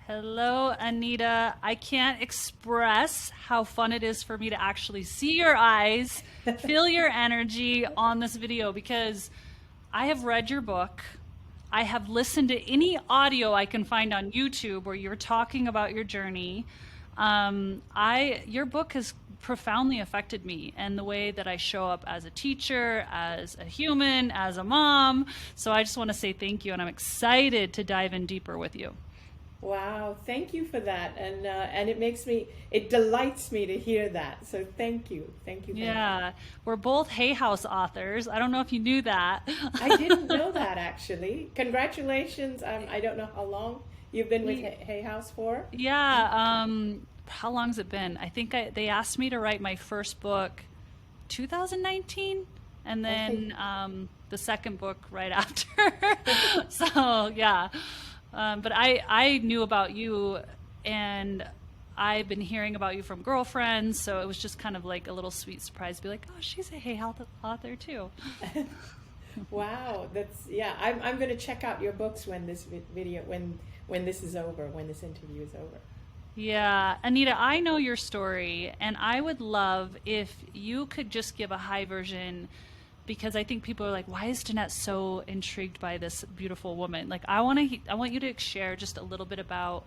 Hello, Anita. I can't express how fun it is for me to actually see your eyes, feel your energy on this video because I have read your book. I have listened to any audio I can find on YouTube where you're talking about your journey. Your book has profoundly affected me and the way that I show up as a teacher, as a human, as a mom. So I just want to say thank you, and I'm excited to dive in deeper with you. Wow, thank you for that, and it delights me to hear that. So thank you. Yeah, we're both Hay House authors. I don't know if you knew that. I didn't know that actually. Congratulations. I don't know how long you've been with Ye- Hay House for. Yeah, how long's it been? They asked me to write my first book 2019, and Okay. then the second book right after. So yeah, but I knew about you, and I've been hearing about you from girlfriends, so it was just kind of like a little sweet surprise to be like, oh, she's a Hay Health author too. Wow, that's yeah. I'm going to check out your books when this video when this is over, when this interview is over. Yeah, Anita, I know your story, and I would love if you could just give a high version because I think people are like, why is Danette so intrigued by this beautiful woman? Like, I want you to share just a little bit about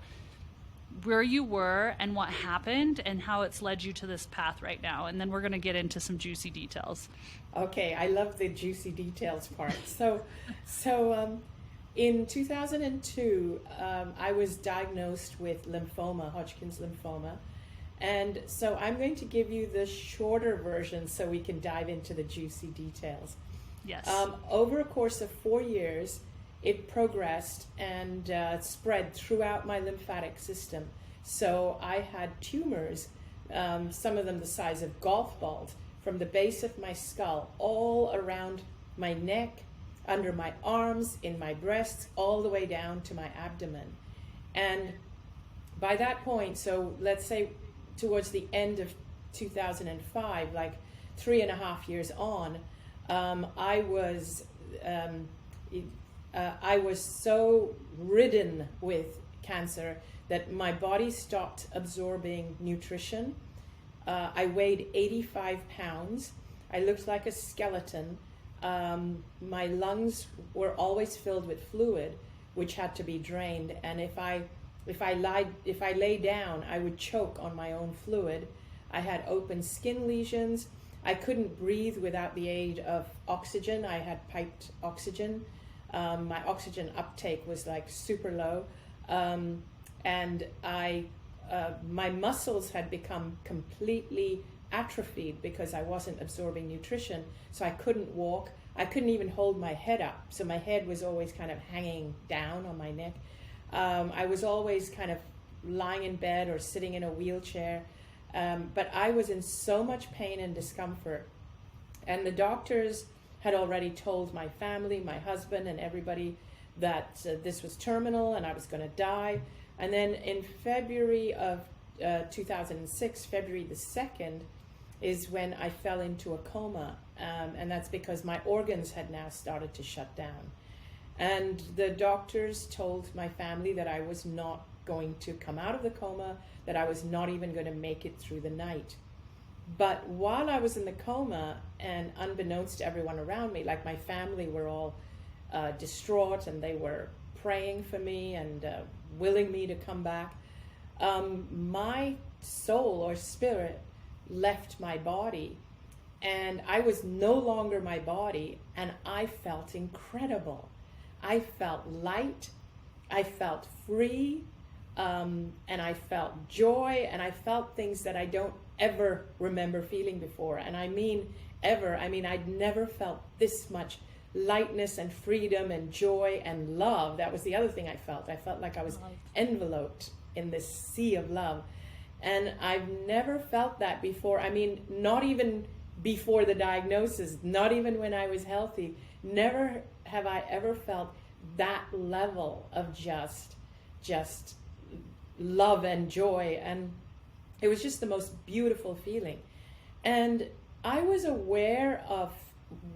where you were and what happened and how it's led you to this path right now, and then we're going to get into some juicy details. Okay, I love the juicy details part. So, in 2002, I was diagnosed with lymphoma, Hodgkin's lymphoma. And so I'm going to give you the shorter version so we can dive into the juicy details. Yes. Over a course of 4 years, it progressed and spread throughout my lymphatic system. So I had tumors, some of them the size of golf balls, from the base of my skull, all around my neck, under my arms, in my breasts, all the way down to my abdomen. And by that point, so let's say towards the end of 2005, like 3.5 years on, I was um, I was so ridden with cancer that my body stopped absorbing nutrition. I weighed 85 pounds. I looked like a skeleton. My lungs were always filled with fluid, which had to be drained. And if I lay down, I would choke on my own fluid. I had open skin lesions. I couldn't breathe without the aid of oxygen. I had piped oxygen. My oxygen uptake was like super low. And my muscles had become completely atrophied because I wasn't absorbing nutrition. So I couldn't walk. I couldn't even hold my head up. So my head was always kind of hanging down on my neck. I was always kind of lying in bed or sitting in a wheelchair. But I was in so much pain and discomfort. And the doctors had already told my family, my husband, and everybody that this was terminal and I was going to die. And then in February of 2006, February the 2nd, is when I fell into a coma. And that's because my organs had now started to shut down. And the doctors told my family that I was not going to come out of the coma, that I was not even going to make it through the night. But while I was in the coma, and unbeknownst to everyone around me, like my family were all distraught and they were praying for me and willing me to come back, my soul or spirit left my body and I was no longer my body, and I felt incredible. I felt light, I felt free, and I felt joy, and I felt things that I don't ever remember feeling before. And I mean ever, I mean I'd never felt this much lightness and freedom and joy and love. That was the other thing I felt. I felt like I was enveloped in this sea of love. And I've never felt that before. I mean, not even before the diagnosis, not even when I was healthy. Never have I ever felt that level of just love and joy. And it was just the most beautiful feeling. And I was aware of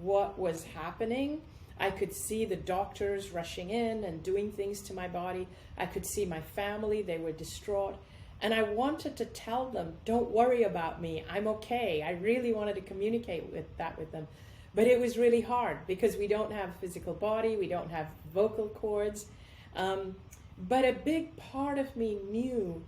what was happening. I could see the doctors rushing in and doing things to my body. I could see my family, they were distraught. And I wanted to tell them, don't worry about me, I'm okay. I really wanted to communicate with them. But it was really hard because we don't have a physical body, we don't have vocal cords. But a big part of me knew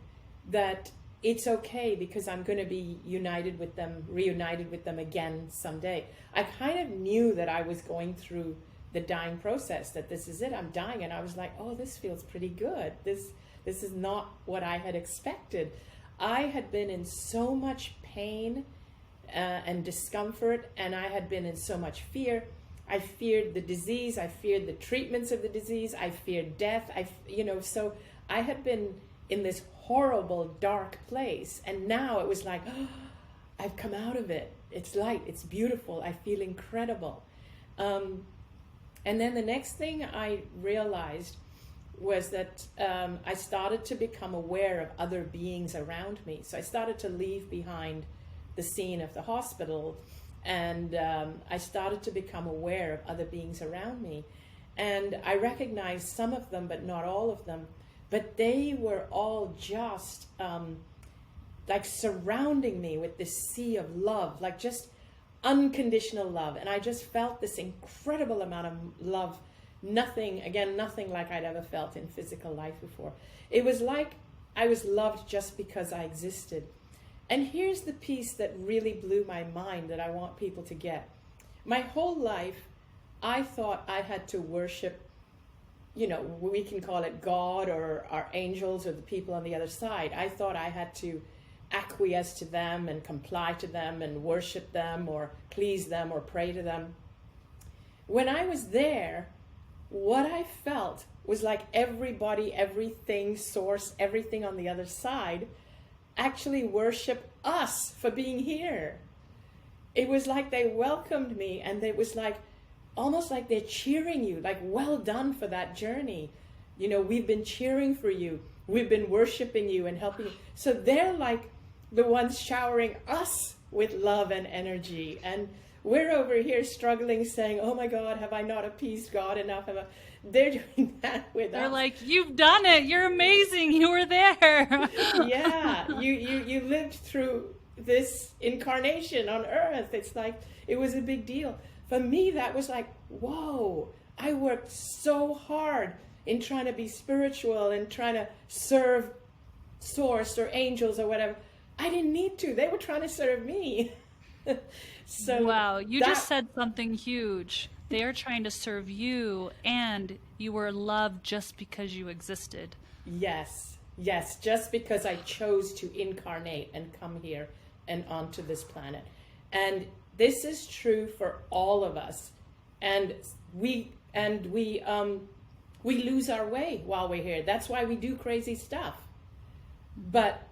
that it's okay because I'm going to be reunited with them again someday. I kind of knew that I was going through the dying process, that this is it, I'm dying. And I was like, oh, this feels pretty good. This is not what I had expected. I had been in so much pain and discomfort, and I had been in so much fear. I feared the disease. I feared the treatments of the disease. I feared death. So I had been in this horrible, dark place. And now it was like, oh, I've come out of it. It's light. It's beautiful. I feel incredible. And then the next thing I realized was that I started to become aware of other beings around me. So I started to leave behind the scene of the hospital, and I started to become aware of other beings around me. And I recognized some of them, but not all of them. But they were all just like surrounding me with this sea of love, like just unconditional love. And I just felt this incredible amount of love. Nothing like I'd ever felt in physical life before. It was like I was loved just because I existed. And here's the piece that really blew my mind that I want people to get. My whole life, I thought I had to worship, we can call it God or our angels or the people on the other side. I thought I had to acquiesce to them and comply to them and worship them or please them or pray to them. When I was there, what I felt was like everybody, everything, source, everything on the other side actually worship us for being here. It was like they welcomed me, and it was like almost like they're cheering you, like, well done for that journey. We've been cheering for you. We've been worshiping you and helping you. So they're like the ones showering us with love and energy. And we're over here struggling, saying, oh my God, have I not appeased God enough? They're doing that with us. They're like, you've done it. You're amazing. You were there. Yeah, you lived through this incarnation on earth. It's like, it was a big deal. For me, that was like, whoa, I worked so hard in trying to be spiritual and trying to serve source or angels or whatever. I didn't need to. They were trying to serve me. So wow, you just said something huge. They are trying to serve you, and you were loved just because you existed. Yes, just because I chose to incarnate and come here and onto this planet. And this is true for all of us. And we lose our way while we're here. That's why we do crazy stuff. But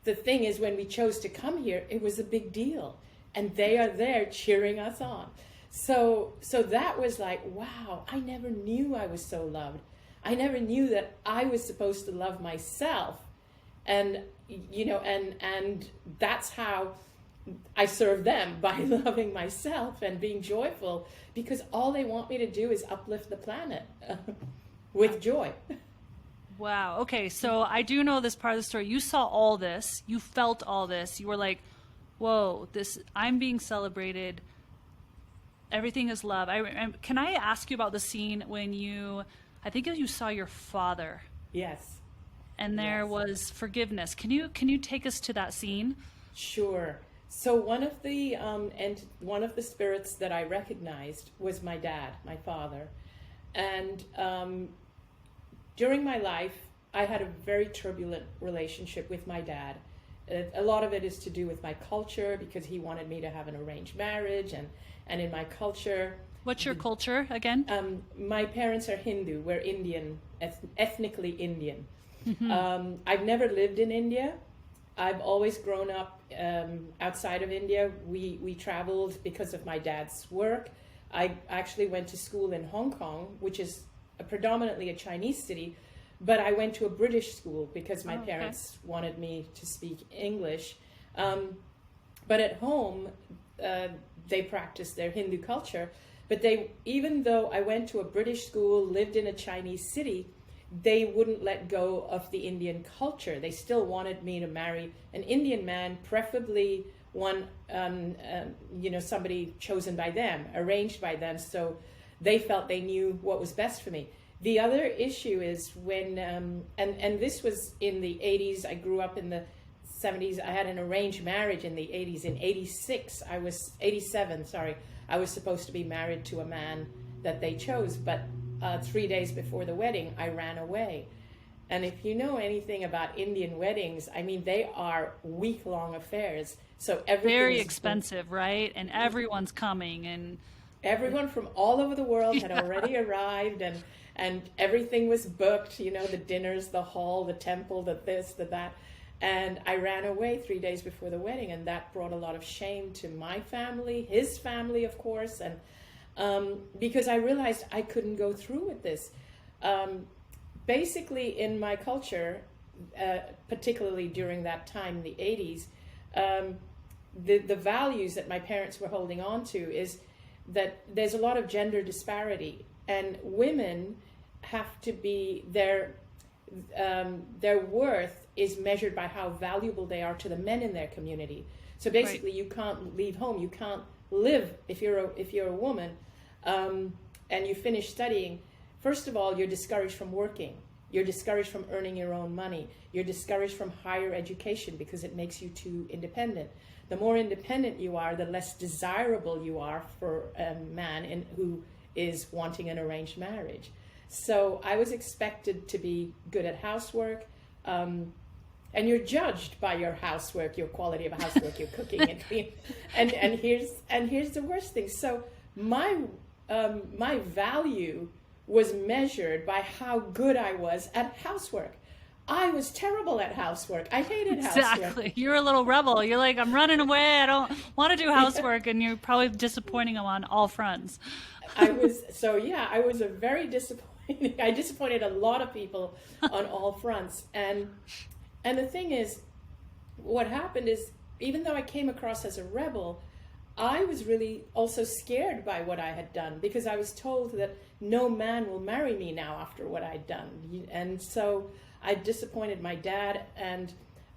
the thing is, when we chose to come here, it was a big deal. And they are there cheering us on. So that was like, wow, I never knew I was so loved. I never knew that I was supposed to love myself. And, and that's how I serve them, by loving myself and being joyful, because all they want me to do is uplift the planet with joy. Wow. Okay. So I do know this part of the story. You saw all this, you felt all this. You were like, whoa, I'm being celebrated. Everything is love. Can I ask you about the scene when I think you saw your father? Yes. And there was forgiveness. Can you take us to that scene? Sure. So one of the spirits that I recognized was my dad, my father. And during my life, I had a very turbulent relationship with my dad. A lot of it is to do with my culture, because he wanted me to have an arranged marriage, and in my culture. What's your culture again? My parents are Hindu. We're Indian, ethnically Indian. Mm-hmm. I've never lived in India. I've always grown up outside of India. We traveled because of my dad's work. I actually went to school in Hong Kong, which is predominantly a Chinese city, but I went to a British school because my parents wanted me to speak English. But at home, they practiced their Hindu culture. But they, even though I went to a British school, lived in a Chinese city, they wouldn't let go of the Indian culture. They still wanted me to marry an Indian man, preferably one, somebody chosen by them, arranged by them. So they felt they knew what was best for me. The other issue is when, and this was in the 80s, I grew up in the 70s, I had an arranged marriage in the 80s. In 87, I was supposed to be married to a man that they chose, but 3 days before the wedding, I ran away. And if you know anything about Indian weddings, I mean, they are week-long affairs. So everything Very is expensive, right? And everyone's coming, and everyone from all over the world had already arrived, and everything was booked, the dinners, the hall, the temple, the this, the that. And I ran away 3 days before the wedding, and that brought a lot of shame to my family, his family, of course, and because I realized I couldn't go through with this. Basically, in my culture, particularly during that time in the 80s, the values that my parents were holding on to is that there's a lot of gender disparity, and women have to be their worth is measured by how valuable they are to the men in their community. So basically, you can't leave home, you can't live if you're a woman, and you finish studying. First of all, you're discouraged from working. You're discouraged from earning your own money. You're discouraged from higher education because it makes you too independent. The more independent you are, the less desirable you are for a man who is wanting an arranged marriage. So I was expected to be good at housework, and you're judged by your housework, your quality of housework, your cooking and cleaning. And here's the worst thing. So my value was measured by how good I was at housework. I was terrible at housework. I hated housework. Exactly. You're a little rebel. You're like, I'm running away. I don't want to do housework. And you're probably disappointing them on all fronts. I was a very disappointing. I disappointed a lot of people on all fronts. And the thing is, what happened is, even though I came across as a rebel, I was really also scared by what I had done, because I was told that no man will marry me now after what I'd done. And so I disappointed my dad, and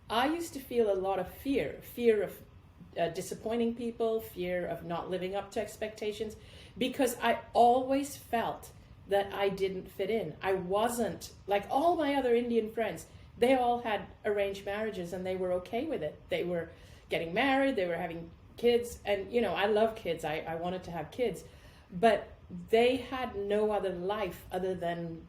I used to feel a lot of fear of disappointing people, fear of not living up to expectations, because I always felt that I didn't fit in. I wasn't like all my other Indian friends. They all had arranged marriages and they were okay with it. They were getting married, they were having kids, and I love kids. I wanted to have kids, but they had no other life other than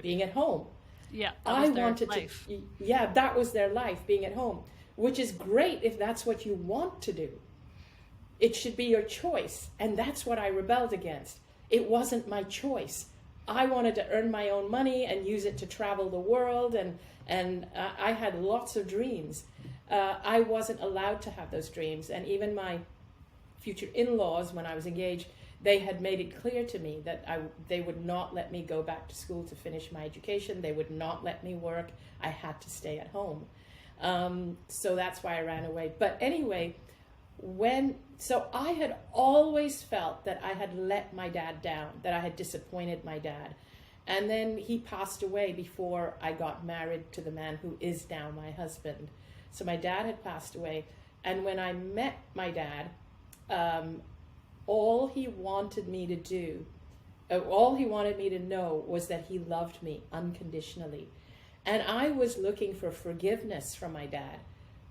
being at home. Yeah, I wanted life. That was their life, being at home, which is great if that's what you want to do. It should be your choice, and that's what I rebelled against. It wasn't my choice. I wanted to earn my own money and use it to travel the world, and I had lots of dreams. I wasn't allowed to have those dreams, and even my future in-laws, when I was engaged, they had made it clear to me that they would not let me go back to school to finish my education. They would not let me work. I had to stay at home. So that's why I ran away. But anyway, so I had always felt that I had let my dad down, that I had disappointed my dad. And then he passed away before I got married to the man who is now my husband. So my dad had passed away. And when I met my dad, all he wanted me to do, all he wanted me to know was that he loved me unconditionally. And I was looking for forgiveness from my dad.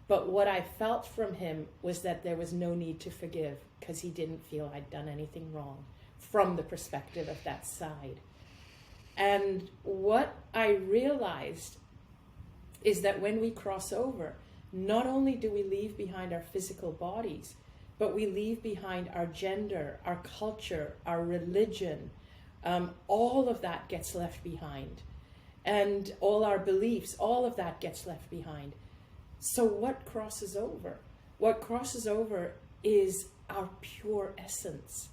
But what I felt from him was that there was no need to forgive, because he didn't feel I'd done anything wrong from the perspective of that side. And what I realized is that when we cross over, not only do we leave behind our physical bodies, but we leave behind our gender, our culture, our religion. All of that gets left behind. And all our beliefs, all of that gets left behind. So what crosses over? What crosses over is our pure essence,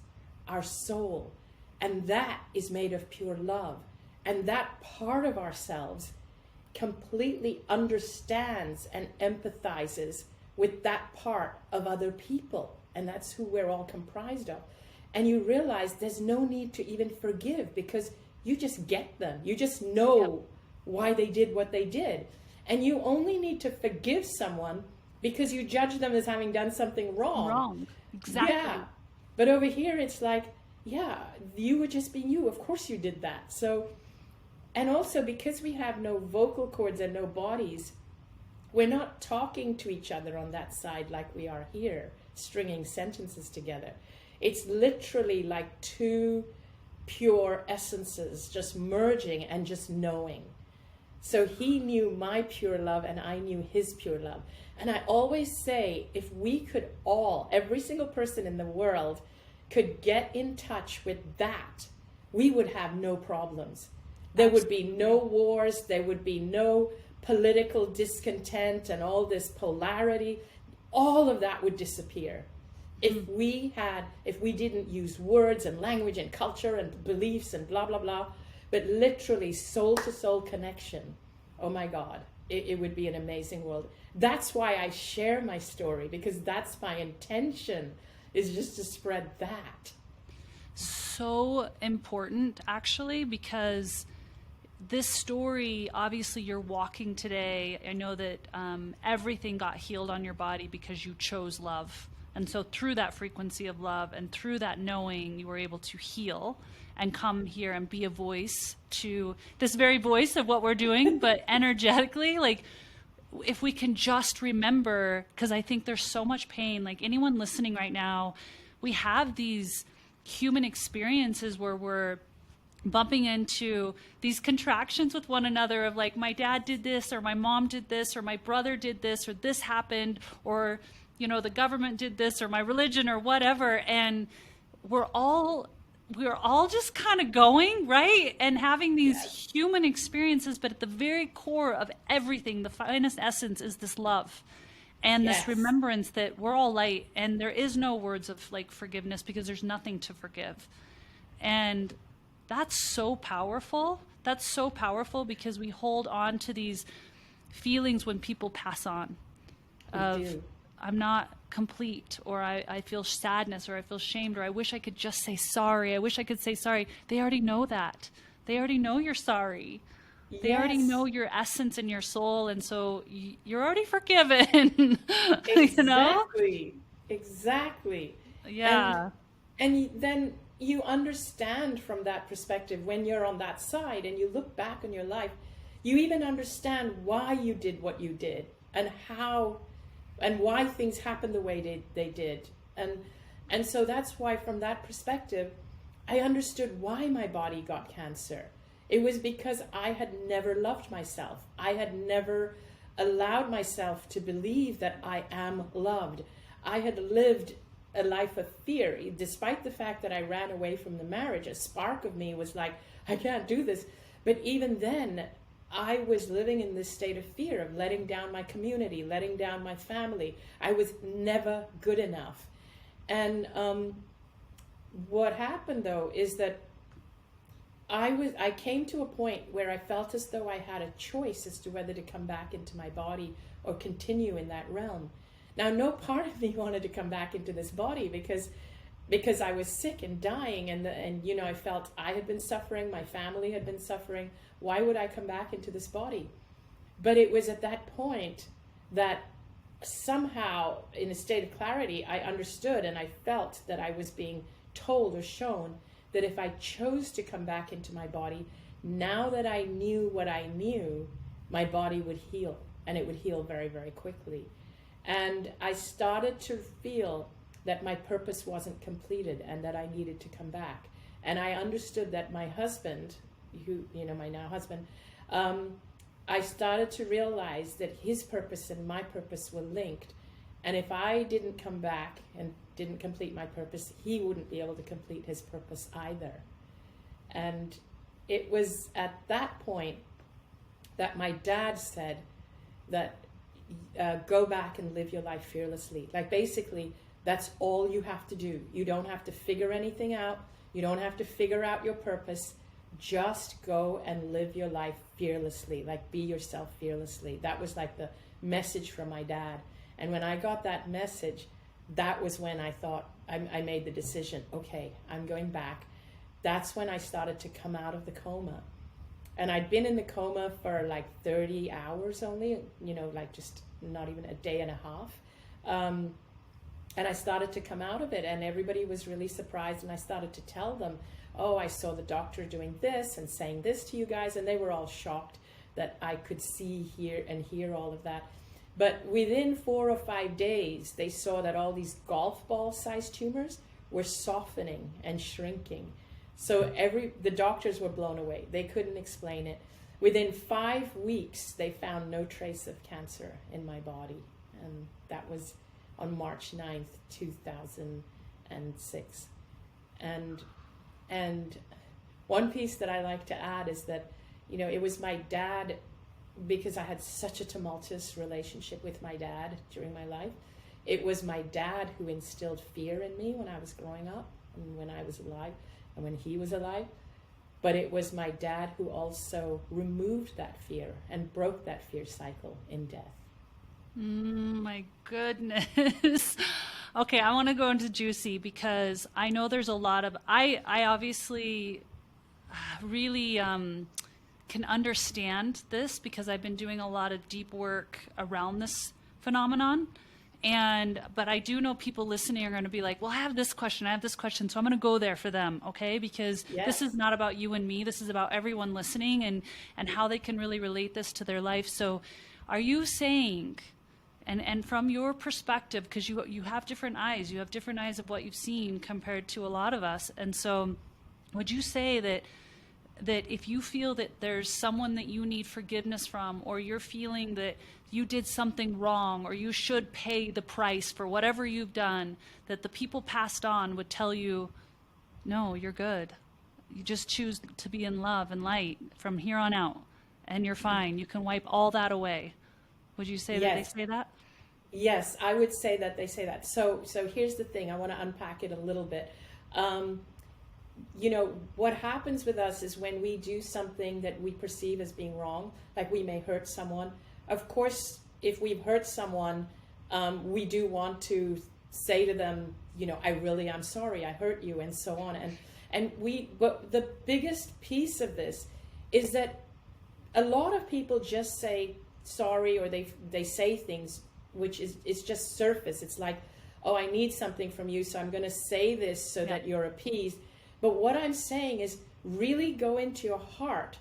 our soul. And that is made of pure love. And that part of ourselves completely understands and empathizes with that part of other people. And that's who we're all comprised of. And you realize there's no need to even forgive because you just get them. You just know why they did what they did. And you only need to forgive someone because you judge them as having done something wrong. Wrong. Exactly. Yeah. But over here, it's like, yeah, you were just being you. Of course you did that. So, and also because we have no vocal cords and no bodies, we're not talking to each other on that side like we are here, stringing sentences together. It's literally like two pure essences just merging and just knowing. So he knew my pure love and I knew his pure love. And I always say, if we could all, every single person in the world could get in touch with that, we would have no problems. There would be no wars. There would be no political discontent and all this polarity. All of that would disappear. If we didn't use words and language and culture and beliefs and blah, blah, blah, but literally soul to soul connection. Oh my God, it would be an amazing world. That's why I share my story, because that's my intention, is just to spread that. So important, actually, because this story, obviously you're walking today. I know that everything got healed on your body because you chose love. And so through that frequency of love and through that knowing, you were able to heal and come here and be a voice to this very voice of what we're doing, but energetically, like if we can just remember, because I think there's so much pain, like anyone listening right now, we have these human experiences where we're bumping into these contractions with one another of like, my dad did this, or my mom did this, or my brother did this, or this happened, or you know, the government did this, or my religion, or whatever. And we're all just kind of going, right? And having these human experiences, but at the very core of everything, the finest essence is this love and this remembrance that we're all light, and there is no words of like forgiveness because there's nothing to forgive. And that's so powerful. That's so powerful because we hold on to these feelings when people pass on of, I'm not complete, or I feel sadness, or I feel shamed, or I wish I could just say sorry. I wish I could say sorry. They already know that. They already know you're sorry. They already know your essence and your soul, and so you're already forgiven. Exactly. You know? Exactly. Yeah. And then you understand from that perspective when you're on that side and you look back on your life, you even understand why you did what you did and how and why things happened the way they did. And so that's why from that perspective, I understood why my body got cancer. It was because I had never loved myself. I had never allowed myself to believe that I am loved. I had lived a life of fear, despite the fact that I ran away from the marriage. A spark of me was like, I can't do this. But even then, I was living in this state of fear of letting down my community, letting down my family. I was never good enough. And what happened though is that I came to a point where I felt as though I had a choice as to whether to come back into my body or continue in that realm. Now, no part of me wanted to come back into this body because I was sick and dying, and you know, I felt I had been suffering, my family had been suffering. Why would I come back into this body? But it was at that point that somehow, in a state of clarity, I understood and I felt that I was being told or shown that if I chose to come back into my body, now that I knew what I knew, my body would heal, and it would heal very, very quickly. And I started to feel that my purpose wasn't completed and that I needed to come back. And I understood that my husband, who, you know, my now husband, I started to realize that his purpose and my purpose were linked. And if I didn't come back and didn't complete my purpose, he wouldn't be able to complete his purpose either. And it was at that point that my dad said that go back and live your life fearlessly. Like basically, that's all you have to do. You don't have to figure anything out. You don't have to figure out your purpose. Just go and live your life fearlessly. Like be yourself fearlessly. That was like the message from my dad. And when I got that message, that was when I thought, I made the decision, okay, I'm going back. That's when I started to come out of the coma. And I'd been in the coma for like 30 hours only, like just not even a day and a half. And I started to come out of it, and everybody was really surprised. And I started to tell them, oh, I saw the doctor doing this and saying this to you guys. And they were all shocked that I could see, hear all of that. But within 4 or 5 days, they saw that all these golf ball sized tumors were softening and shrinking. So the doctors were blown away. They couldn't explain it. Within 5 weeks, they found no trace of cancer in my body. And that was on March 9th, 2006. And one piece that I like to add is that, it was my dad, because I had such a tumultuous relationship with my dad during my life. It was my dad who instilled fear in me when I was growing up and when I was alive and when he was alive. But it was my dad who also removed that fear and broke that fear cycle in death. My goodness. Okay, I want to go into juicy because I know there's a lot of, I obviously really can understand this because I've been doing a lot of deep work around this phenomenon. But I do know people listening are going to be like, well, I have this question, so I'm going to go there for them, okay? Because This is not about you and me. This is about everyone listening and how they can really relate this to their life. So are you saying, and from your perspective, because you have different eyes, of what you've seen compared to a lot of us. And so would you say that if you feel that there's someone that you need forgiveness from, or you're feeling that you did something wrong, or you should pay the price for whatever you've done, that the people passed on would tell you, no, you're good. You just choose to be in love and light from here on out, and you're fine. You can wipe all that away. Would you say that they say that? Yes, I would say that they say that. So here's the thing. I want to unpack it a little bit. What happens with us is when we do something that we perceive as being wrong, like we may hurt someone. Of course, if we've hurt someone, we do want to say to them, I'm sorry, I hurt you, and so on. But the biggest piece of this is that a lot of people just say sorry, or they say things which is just surface. It's like, oh, I need something from you, so I'm going to say this so that you're appeased. But what I'm saying is really go into your heart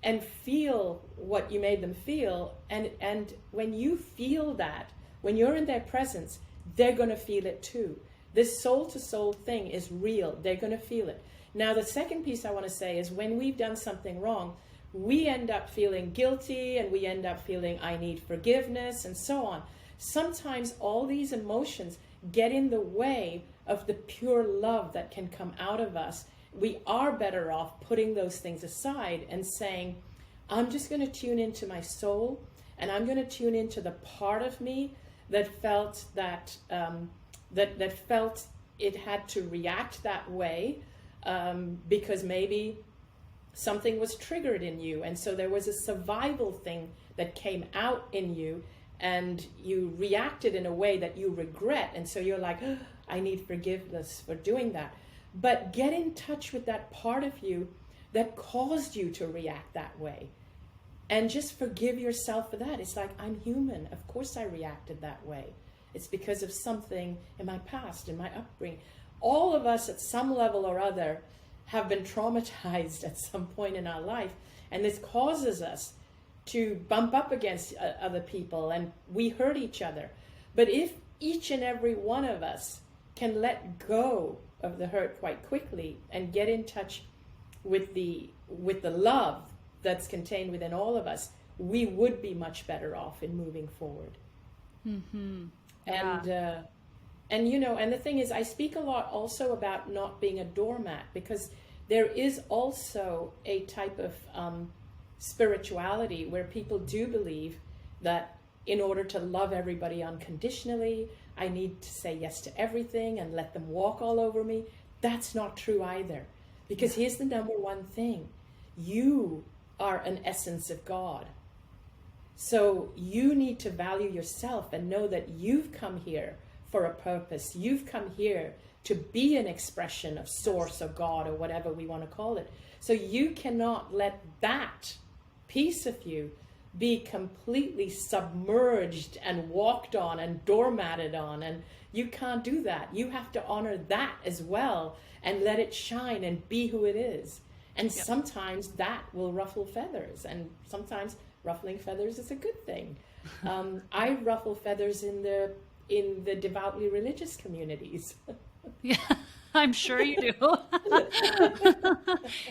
and feel what you made them feel. And when you feel that, when you're in their presence, they're going to feel it too. This soul-to-soul thing is real. They're going to feel it. Now, the second piece I want to say is when we've done something wrong, we end up feeling guilty, and we end up feeling I need forgiveness, and so on. Sometimes all these emotions get in the way of the pure love that can come out of us. We are better off putting those things aside and saying, I'm just going to tune into my soul, and I'm going to tune into the part of me that felt that felt it had to react that way because maybe something was triggered in you, and so there was a survival thing that came out in you, and you reacted in a way that you regret, and so you're like, oh, I need forgiveness for doing that. But get in touch with that part of you that caused you to react that way, and just forgive yourself for that. It's like, I'm human. Of course I reacted that way. It's because of something in my past, in my upbringing. All of us at some level or other have been traumatized at some point in our life, and this causes us to bump up against other people, and we hurt each other. But if each and every one of us can let go of the hurt quite quickly and get in touch with the love that's contained within all of us, we would be much better off in moving forward. Mm-hmm. Yeah. And the thing is, I speak a lot also about not being a doormat, because there is also a type of spirituality where people do believe that in order to love everybody unconditionally, I need to say yes to everything and let them walk all over me. That's not true either. Because here's the number one thing. You are an essence of God. So you need to value yourself and know that you've come here for a purpose. You've come here to be an expression of source or God or whatever we want to call it. So you cannot let that piece of you be completely submerged and walked on and doormatted on. And you can't do that. You have to honor that as well and let it shine and be who it is. And sometimes that will ruffle feathers, and sometimes ruffling feathers is a good thing. I ruffle feathers in the devoutly religious communities. Yeah, I'm sure you do.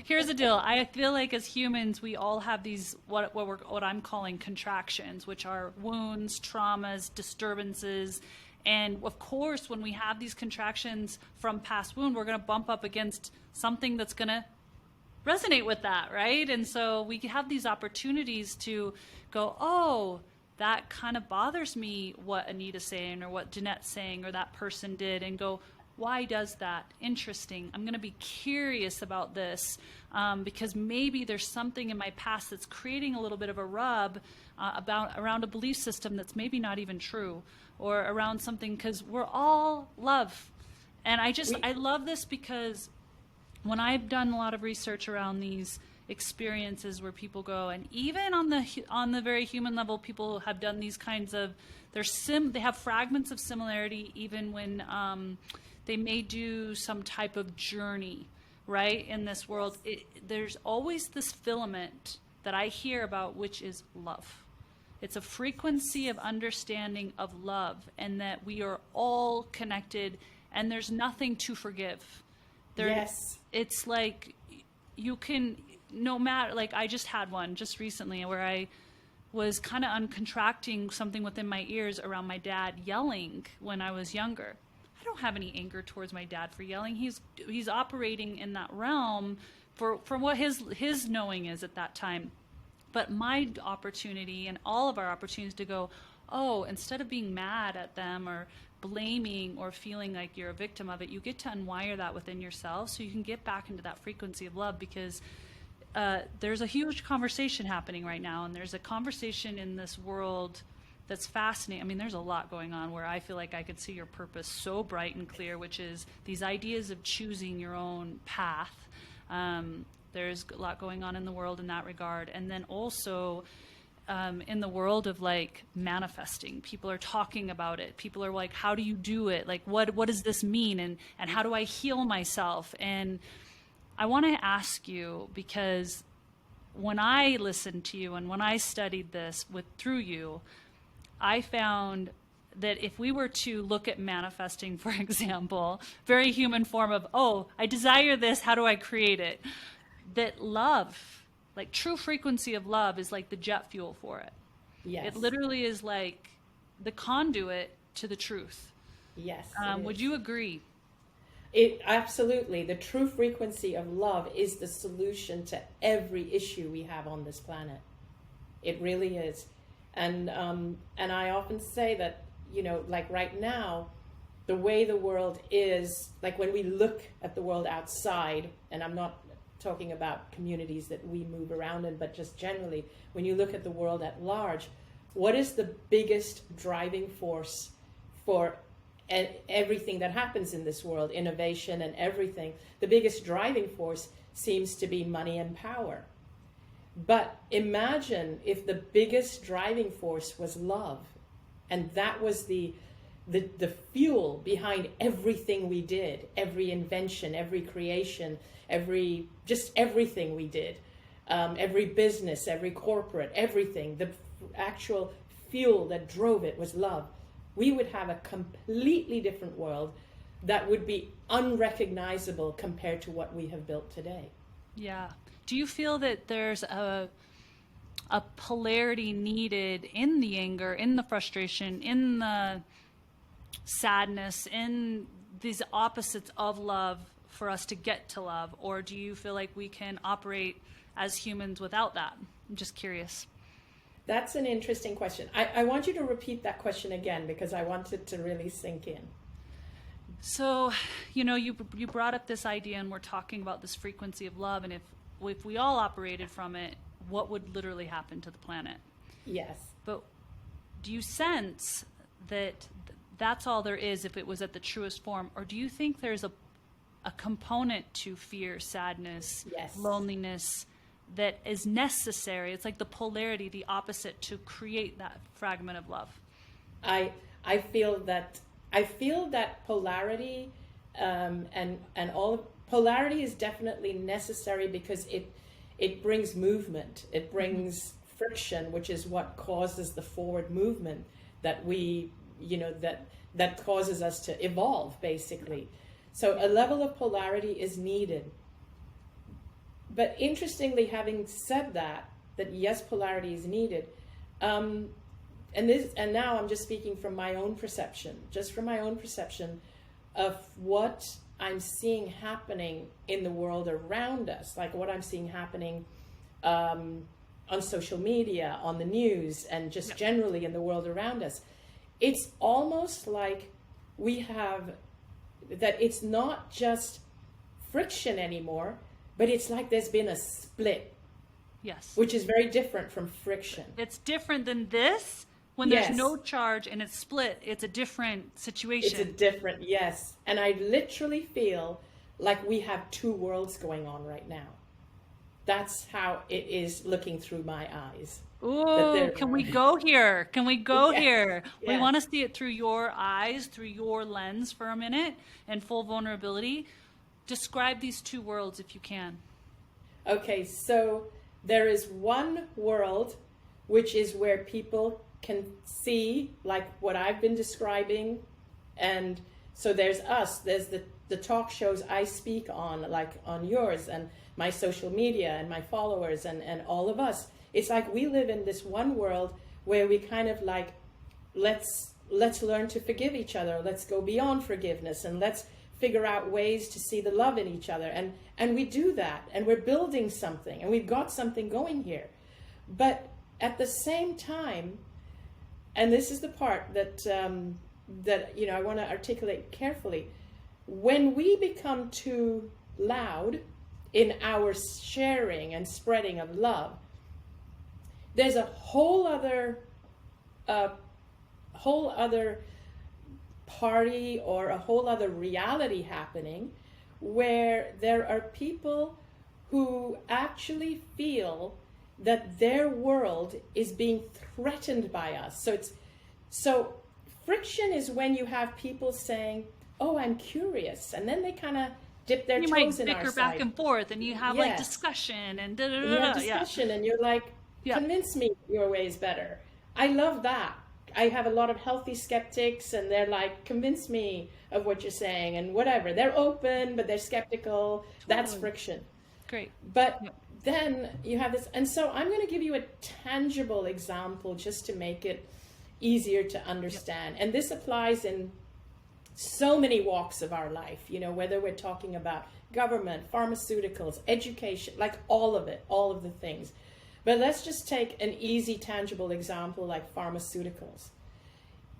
Here's the deal. I feel like as humans, we all have these what I'm calling contractions, which are wounds, traumas, disturbances. And of course, when we have these contractions from past wound, we're going to bump up against something that's going to resonate with that, right? And so we have these opportunities to go, oh, that kind of bothers me, what Anita's saying or what Danette's saying or that person did, and go, why does that? Interesting. I'm going to be curious about this because maybe there's something in my past that's creating a little bit of a rub around a belief system that's maybe not even true, or around something, because we're all love. And I love this because when I've done a lot of research around these experiences where people go, and even on the very human level, people have done these kinds of, they have fragments of similarity even when they may do some type of journey, right, in this world. There's always this filament that I hear about, which is love. It's a frequency of understanding of love, and that we are all connected, and there's nothing to forgive. Yes. It's like you can, no matter, like I just had one just recently where I was kind of uncontracting something within my ears around my dad yelling when I was younger. I don't have any anger towards my dad for yelling. He's operating in that realm for what his knowing is at that time. But my opportunity and all of our opportunities to go, oh, instead of being mad at them or blaming or feeling like you're a victim of it, you get to unwire that within yourself so you can get back into that frequency of love, because there's a huge conversation happening right now, and there's a conversation in this world that's fascinating. I mean, there's a lot going on where I feel like I could see your purpose so bright and clear, which is these ideas of choosing your own path. There's a lot going on in the world in that regard. And then also in the world of like manifesting, people are talking about it. People are like, how do you do it? Like, what does this mean? And how do I heal myself? And I want to ask you, because when I listened to you and when I studied this through you, I found that if we were to look at manifesting, for example, very human form of, oh, I desire this, how do I create it? That love, like true frequency of love, is like the jet fuel for it. Yes. It literally is like the conduit to the truth. Yes. Would you agree? It absolutely. The true frequency of love is the solution to every issue we have on this planet. It really is. And I often say that, you know, like right now, the way the world is, like when we look at the world outside, and I'm not talking about communities that we move around in, but just generally, when you look at the world at large, what is the biggest driving force for everything that happens in this world, innovation and everything? The biggest driving force seems to be money and power. But imagine if the biggest driving force was love, and that was the fuel behind everything we did, every invention, every creation, everything we did, every business, every corporate, everything. The actual fuel that drove it was love. We would have a completely different world that would be unrecognizable compared to what we have built today. Yeah. Do you feel that there's a polarity needed in the anger, in the frustration, in the sadness, in these opposites of love for us to get to love? Or do you feel like we can operate as humans without that? I'm just curious. That's an interesting question. I want you to repeat that question again, because I want it to really sink in. So, you know, you brought up this idea, and we're talking about this frequency of love, and if we all operated from it, what would literally happen to the planet? Yes. But do you sense that that's all there is if it was at the truest form? Or do you think there's a component to fear, sadness, Yes. loneliness that is necessary? It's like the polarity, the opposite, to create that fragment of love. I feel that polarity and all polarity is definitely necessary because it brings movement. It brings friction, which is what causes the forward movement that we, that causes us to evolve, basically. So a level of polarity is needed. But interestingly, having said that yes, polarity is needed, and now I'm just speaking from my own perception, of what I'm seeing happening in the world around us, like what I'm seeing happening on social media, on the news, and just generally in the world around us. It's almost like we have that it's not just friction anymore, but it's like there's been a split. Yes. Which is very different from friction. It's different than this. When there's no charge and it's split, it's a different situation. Yes. And I literally feel like we have two worlds going on right now. That's how it is looking through my eyes. Ooh, can we go here? Can we go here? Yes. We want to see it through your eyes, through your lens for a minute, and full vulnerability. Describe these two worlds if you can. Okay, so there is one world, which is where people can see, like what I've been describing. And so there's us, there's the talk shows I speak on, like on yours, and my social media, and my followers, and all of us. It's like we live in this one world where we kind of like, let's learn to forgive each other. Let's go beyond forgiveness, and let's figure out ways to see the love in each other. And we do that, and we're building something, and we've got something going here. But at the same time, and this is the part that I want to articulate carefully, when we become too loud in our sharing and spreading of love, there's a whole other party or a whole other reality happening, where there are people who actually feel that their world is being threatened by us. So friction is when you have people saying, "Oh, I'm curious," and then they kind of dip their toes in our side. You might bicker back and forth, and you have like discussion and da da da. You have discussion, and you're like, "Convince me your way is better." I love that. I have a lot of healthy skeptics, and they're like, "Convince me of what you're saying," and whatever. They're open, but they're skeptical. Totally. That's friction. Great. But then you have this, and so I'm going to give you a tangible example just to make it easier to understand. And this applies in so many walks of our life, whether we're talking about government, pharmaceuticals, education, like all of it, all of the things. But let's just take an easy, tangible example like pharmaceuticals.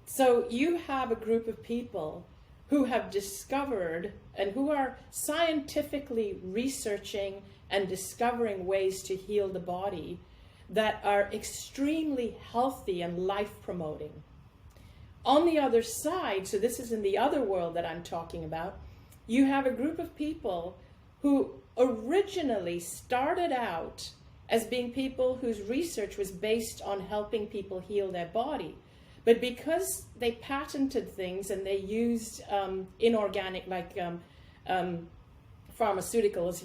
So you have a group of people who have discovered and who are scientifically researching and discovering ways to heal the body that are extremely healthy and life-promoting. On the other side, so this is in the other world that I'm talking about, you have a group of people who originally started out as being people whose research was based on helping people heal their body. But because they patented things and they used inorganic, like pharmaceuticals,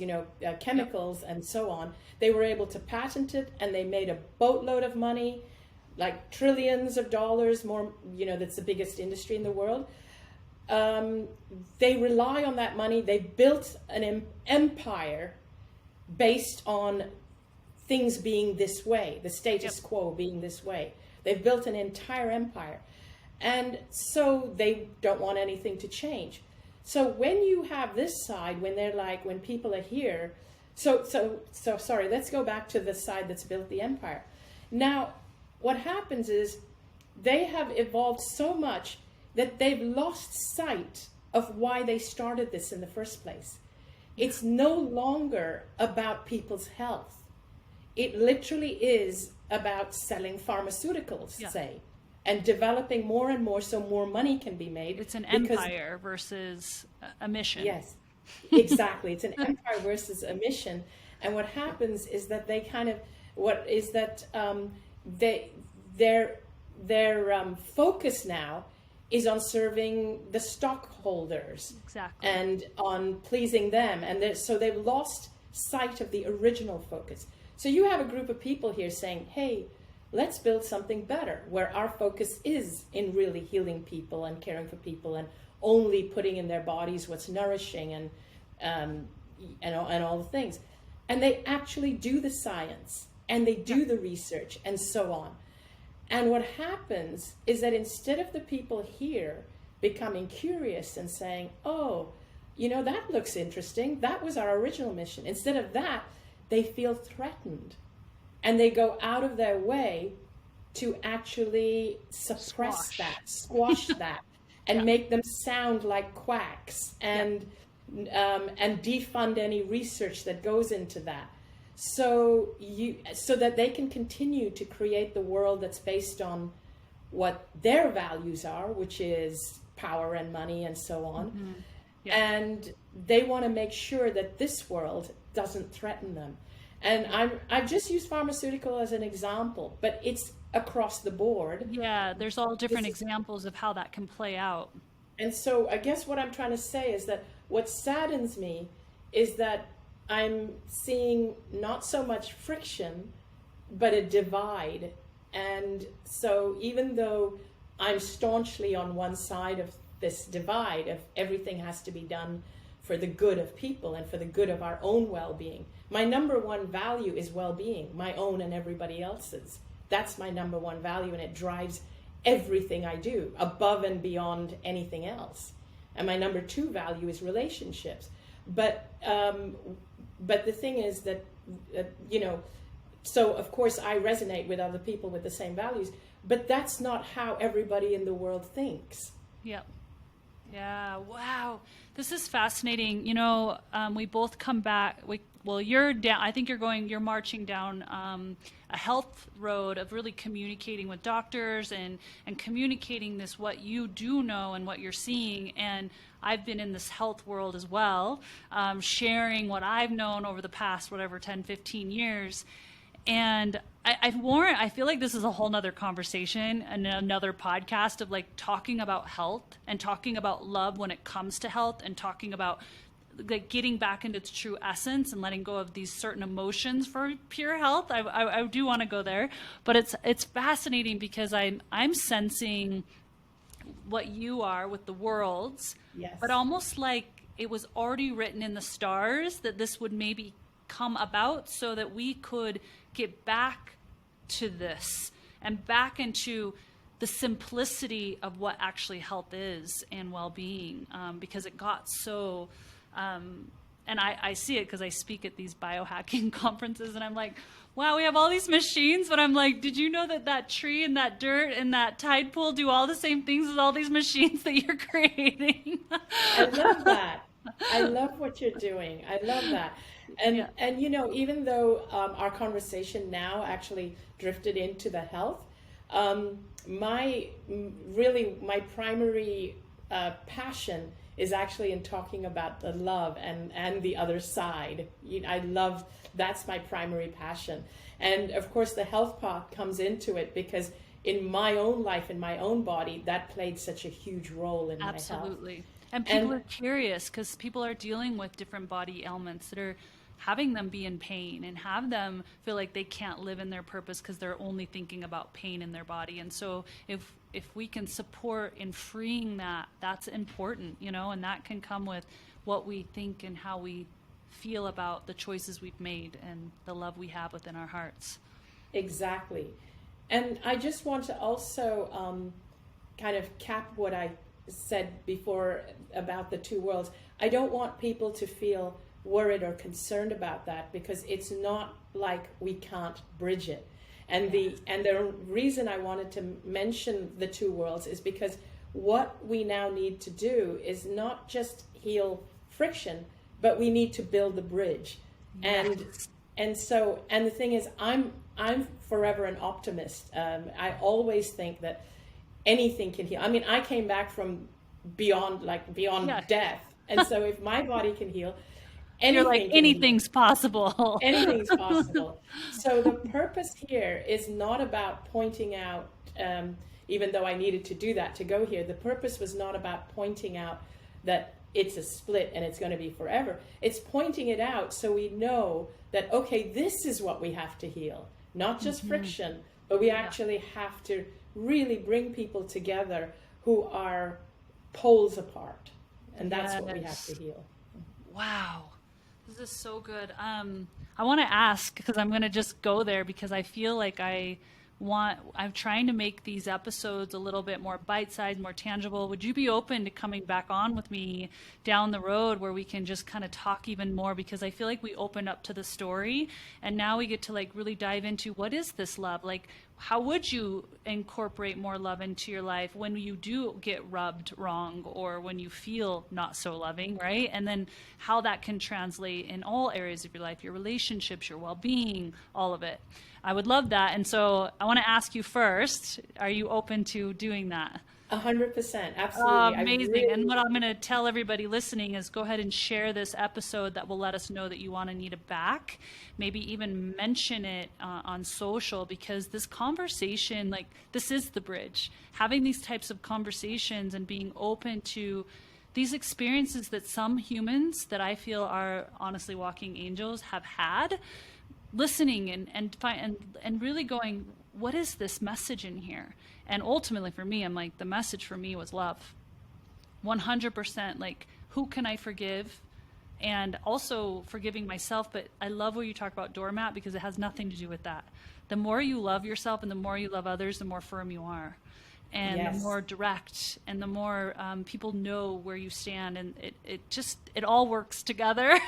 chemicals and so on, they were able to patent it, and they made a boatload of money, like trillions of dollars more, that's the biggest industry in the world. They rely on that money. They built an empire based on things being this way, the status quo being this way. They've built an entire empire. And so they don't want anything to change. So when you have this side, when they're like, when people are here, so sorry, let's go back to the side that's built the empire. Now, what happens is they have evolved so much that they've lost sight of why they started this in the first place. It's no longer about people's health. It literally is about selling pharmaceuticals, say. and developing more and more so more money can be made. It's an Because empire versus a mission. yes, exactly. It's an empire versus a mission. And what happens is that they kind of, what is that they their focus now is on serving the stockholders. Exactly. And on pleasing them. And so they've lost sight of the original focus. So you have a group of people here saying, hey, let's build something better, where our focus is in really healing people and caring for people and only putting in their bodies what's nourishing and all the things. And they actually do the science and they do the research and so on. And what happens is that instead of the people here becoming curious and saying, oh, you know, that looks interesting, that was our original mission. Instead of that, they feel threatened. And they go out of their way to actually suppress squash that, and make them sound like quacks and defund any research that goes into that. So that they can continue to create the world that's based on what their values are, which is power and money and so on. Mm-hmm. Yeah. And they want to make sure that this world doesn't threaten them. And I've just used pharmaceutical as an example, but it's across the board. Yeah, there's all different examples of how that can play out. And so I guess what I'm trying to say is that what saddens me is that I'm seeing not so much friction, but a divide. And so even though I'm staunchly on one side of this divide of everything has to be done for the good of people and for the good of our own well-being, my number one value is well-being, my own and everybody else's. That's my number one value, and it drives everything I do above and beyond anything else. And my number two value is relationships. But the thing is that, so of course I resonate with other people with the same values, but that's not how everybody in the world thinks. Yep. Yeah. Wow. This is fascinating. We both come back. You're down. I think you're marching down a health road of really communicating with doctors and communicating this, what you do know and what you're seeing. And I've been in this health world as well, sharing what I've known over the past, 10, 15 years. And I feel like this is a whole nother conversation and another podcast of like talking about health and talking about love when it comes to health and talking about like getting back into its true essence and letting go of these certain emotions for pure health. I do want to go there, but it's fascinating because I'm sensing what you are with the worlds, yes, but almost like it was already written in the stars that this would maybe come about so that we could get back to this and back into the simplicity of what actually health is and well-being, because it got so and I see it because I speak at these biohacking conferences and I'm like, wow, we have all these machines, but I'm like, did you know that tree and that dirt and that tide pool do all the same things as all these machines that you're creating? I love that. I love what you're doing. I love that. And even though our conversation now actually drifted into the health, my primary passion is actually in talking about the love and the other side. That's my primary passion. And of course the health part comes into it because in my own life, in my own body, that played such a huge role in my health. Absolutely. And people are curious because people are dealing with different body ailments that are having them be in pain and have them feel like they can't live in their purpose because they're only thinking about pain in their body. And so if we can support in freeing that, that's important, and that can come with what we think and how we feel about the choices we've made and the love we have within our hearts. Exactly. And I just want to also kind of cap what I said before about the two worlds. I don't want people to feel worried or concerned about that because it's not like we can't bridge it. And the reason I wanted to mention the two worlds is because what we now need to do is not just heal friction, but we need to build the bridge. Yes. And the thing is, I'm forever an optimist. I always think that anything can heal. I mean, I came back from beyond Yeah. death, and so if my body can heal, You're like, anything can heal. anything's possible. Anything's possible. So the purpose here is not about pointing out, even though I needed to do that to go here, the purpose was not about pointing out that it's a split and it's going to be forever. It's pointing it out so we know that, okay, this is what we have to heal. Not just friction, but we actually have to really bring people together who are poles apart. And that's what we have to heal. Wow. This is so good. I want to ask, because I'm going to just go there because I feel like I'm trying to make these episodes a little bit more bite-sized, more tangible. Would you be open to coming back on with me down the road where we can just kind of talk even more? Because I feel like we opened up to the story and now we get to like really dive into what is this love? Like, how would you incorporate more love into your life when you do get rubbed wrong or when you feel not so loving, right? And then how that can translate in all areas of your life, your relationships, your well-being, all of it. I would love that. And so I want to ask you first, are you open to doing that? 100%, absolutely. Amazing. And what I'm going to tell everybody listening is go ahead and share this episode that will let us know that you want Anita back. Maybe even mention it on social, because this conversation, like, this is the bridge. Having these types of conversations and being open to these experiences that some humans that I feel are honestly walking angels have had, listening and really going, what is this message in here? And ultimately for me, I'm like, the message for me was love. 100%. Like, who can I forgive? And also forgiving myself. But I love what you talk about doormat, because it has nothing to do with that. The more you love yourself and the more you love others, the more firm you are. And Yes. the more direct and the more people know where you stand. And it all works together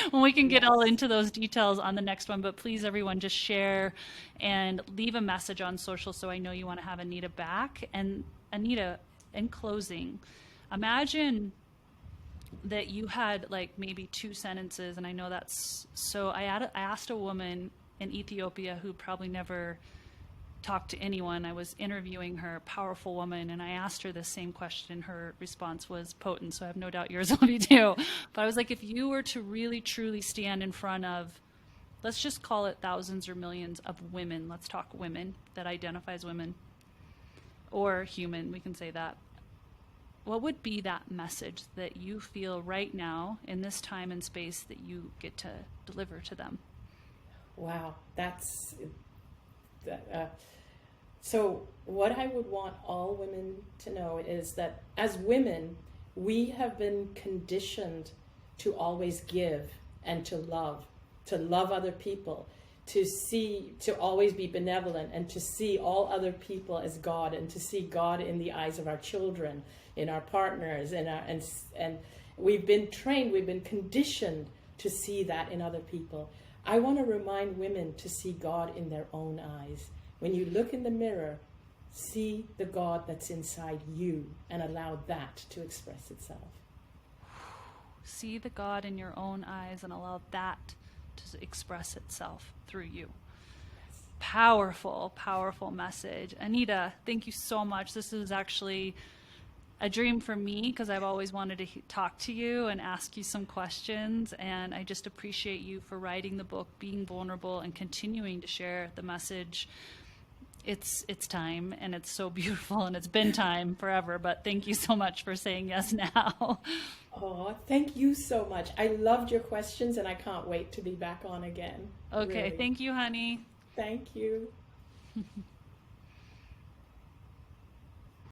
when we can get all into those details on the next one. But please, everyone, just share and leave a message on social so I know you want to have Anita back. And Anita, in closing, imagine that you had like maybe 2 sentences. And I know that's so. I asked a woman in Ethiopia who probably never talked to anyone. I was interviewing her, a powerful woman, and I asked her the same question. Her response was potent, so I have no doubt yours will be too. But I was like, if you were to really truly stand in front of, let's just call it thousands or millions of women, let's talk women that identify as women or human, we can say that. What would be that message that you feel right now in this time and space that you get to deliver to them? Wow, that's so what I would want all women to know is that as women, we have been conditioned to always give and to love other people, to always be benevolent and to see all other people as God, and to see God in the eyes of our children, in our partners, and we've been trained, we've been conditioned to see that in other people. I want to remind women to see God in their own eyes. When you look in the mirror, see the God that's inside you and allow that to express itself. See the God in your own eyes and allow that to express itself through you. Yes. Powerful, powerful message. Anita, thank you so much. This is actually a dream for me, because I've always wanted to talk to you and ask you some questions, and I just appreciate you for writing the book, being vulnerable, and continuing to share the message. It's time, and it's so beautiful, and it's been time forever, but thank you so much for saying yes now. Oh, thank you so much. I loved your questions, and I can't wait to be back on again. Okay, Really. thank you, honey. Thank you.